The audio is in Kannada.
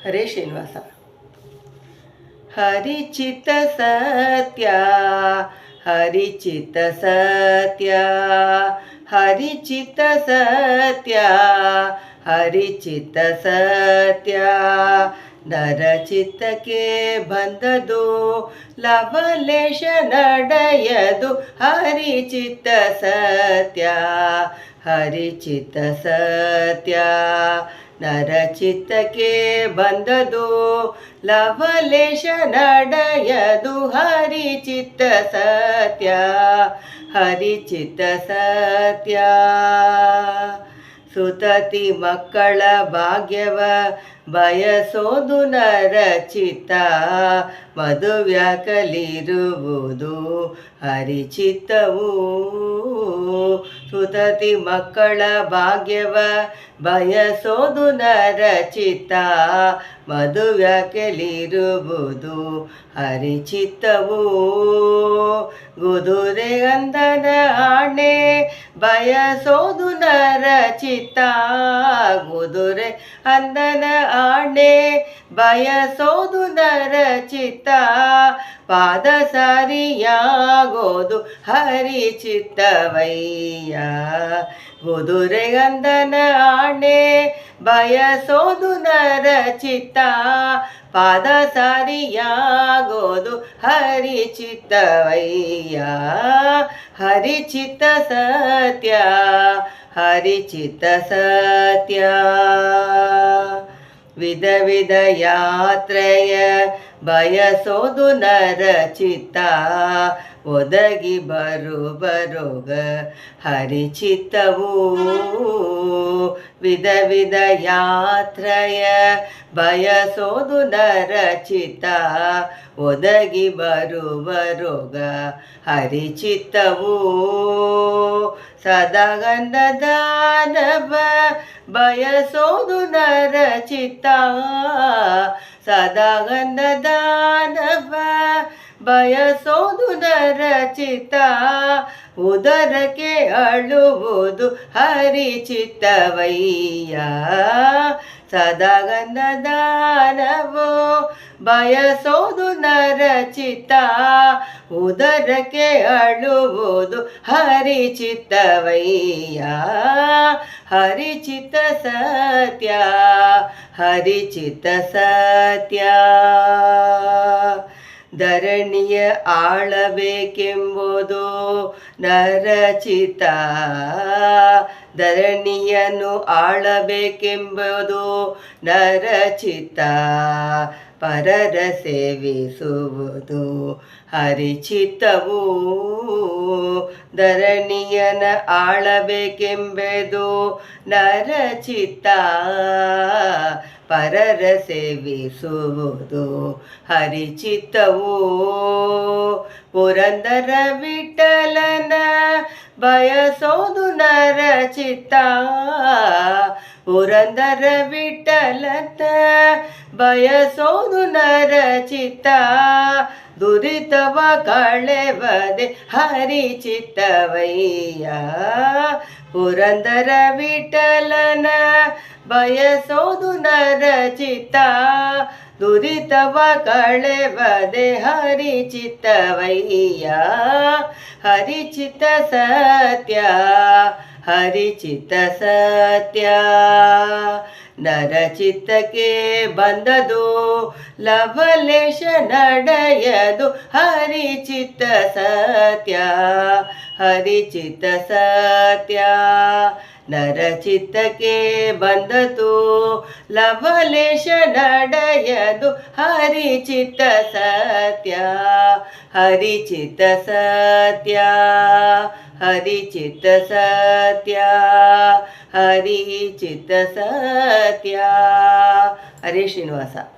ಹರೇ ಶ್ರೀನಿವಾಸ. ಹರಿಚಿತ್ತ ಸತ್ಯ, ಹರಿಚಿತ್ತ ಸತ್ಯ, ಹರಿಚಿತ್ತ ಸತ್ಯ, ಹರಿಚಿತ್ತ ಸತ್ಯ. ನರಚಿತ್ತಕ್ಕೆ ಬಂದದು ಲವಲೇಶ ನಡೆಯದು ಹರಿಚಿತ್ತ ಸತ್ಯ, ಹರಿಚಿತ್ತ ಸತ್ಯ. ನರಚಿತ್ತಕ್ಕೆ ಬಂದದು ಲವಲೇಶ ನಡೆಯದು ಹರಿಚಿತ್ತ ಸತ್ಯ, ಹರಿಚಿತ್ತ ಸತ್ಯ. ಸುತತಿ ಮಕ್ಕಳ ಭಾಗ್ಯವ ಬಯಸೋದು ನರಚಿತ್ತ, ಮದುವ್ಯಾಕಲಿರುವುದು ಹರಿಚಿತ್ತವು. ಸುತತಿ ಮಕ್ಕಳ ಭಾಗ್ಯವ ಬಯಸೋದು ನರಚಿತ್ತ, ಮದುವ್ಯಾಕಲಿರುವುದು ಹರಿಚಿತ್ತವು. ಗುದುರೆ ಗಂಧದ ಆಣೆ ಬಯಸೋದು ನರಚಿತ್ತ, ಗುದುರೆ ಅಂದನ ಆಣೆ ಬಯಸೋದು ನರಚಿತ್ತ, ಪಾದ ಸಾರಿಯಾಗೋದು ಹರಿಚಿತ್ತವಯ್ಯ. ಗುದುರೆ ಗಂಧನ ಆಣೆ ಬಯಸೋದು ನರಚಿತ್ತ, ಪಾದ ಸಾರಿಯಾಗೋದು ಹರಿಚಿತ್ತವಯ್ಯ. ಹರಿಚಿತ್ತ ಸತ್ಯ, ಹರಿಚಿತ್ತ ಸತ್ಯ. ವಿಧ ವಿಧ ಯಾತ್ರೆಯ ಬಯಸೋದು ನರಚಿತ್ತ, ಒದಗಿ ಬರುಗ ಹರಿಚಿತ್ತವು. ವಿಧ ವಿಧ ಯಾತ್ರೆಯ ಬಯಸೋದು ನರಚಿತ್ತ, ಒದಗಿ ಬರುಗ ಹರಿಚಿತ್ತವು. ಸದಾಗಂಧ ದಾನವ ಬಯಸೋದು ನರಚಿತ್ತ, ಸದಾಗಂಧ ದಾನವ ಬಯಸೋದು ನರಚಿತ್ತ, ಉದರಕ್ಕೆ ಅಳುವುದು ಹರಿಚಿತ್ತವಯ್ಯ. ಸದಾಗಂಧ ದಾನವೋ ಬಯಸೋದು ನರಚಿತ್ತ, ಉದರಕ್ಕೆ ಅಳುವುದು ಹರಿಚಿತ್ತವಯ್ಯ. ಹರಿಚಿತ್ತ ಸತ್ಯ, ಹರಿಚಿತ್ತ ಸತ್ಯ. ಧರಣಿಯ ಆಳಬೇಕೆಂಬುದು ನರಚಿತ್ತ, ಧರಣಿಯನ್ನು ಆಳಬೇಕೆಂಬುದು ನರಚಿತ್ತ, ಪರರ ಸೇವಿಸುವುದು ಹರಿಚಿತ್ತವು. ಧರಣಿಯನ ಆಳಬೇಕೆಂಬುದು ನರಚಿತ್ತ, ಪರರ ಸೇವಿಸುವುದು ಹರಿಚಿತ್ತವು. ಪುರಂದರ ವಿಠಲನ ಬಯಸೋದು ನರಚಿತ್ತ, ಪುರಂದರ ವಿಠಲನ ಬಯಸೋದು ನರಚಿತ್ತ, ದುರಿತವ ಕಳೆವದೆ ಹರಿಚಿತ್ತವಯ್ಯ. ಪುರಂದರ ವಿಠಲನ ಬಯಸೋದು ನರಚಿತ್ತ, ದುರಿತವ ಕಳೆವದೆ ಹರಿಚಿತ್ತವಯ್ಯ. ಹರಿಚಿತ್ತ ಸತ್ಯ, ಹರಿಚಿತ್ತ ಸತ್ಯ. ನರಚಿತ್ತಕ್ಕೆ ಬಂದದು ಲವಲೇಶ ನಡೆಯದು ಹರಿಚಿತ್ತ ಸತ್ಯ, ಹರಿಚಿತ್ತ ಸತ್ಯ. ನರಚಿತ್ತಕ್ಕೆ ಬಂದತು ಲವಲೇಶ ನಡೆಯದು ಹರಿಚಿತ್ತ ಸತ್ಯ, ಹರಿಚಿತ್ತ ಸತ್ಯ, ಹರಿಚಿತ್ತ ಸತ್ಯ, ಹರಿಚಿತ್ತ ಸತ್ಯ. ಹರೇ ಶ್ರೀನಿವಾಸ.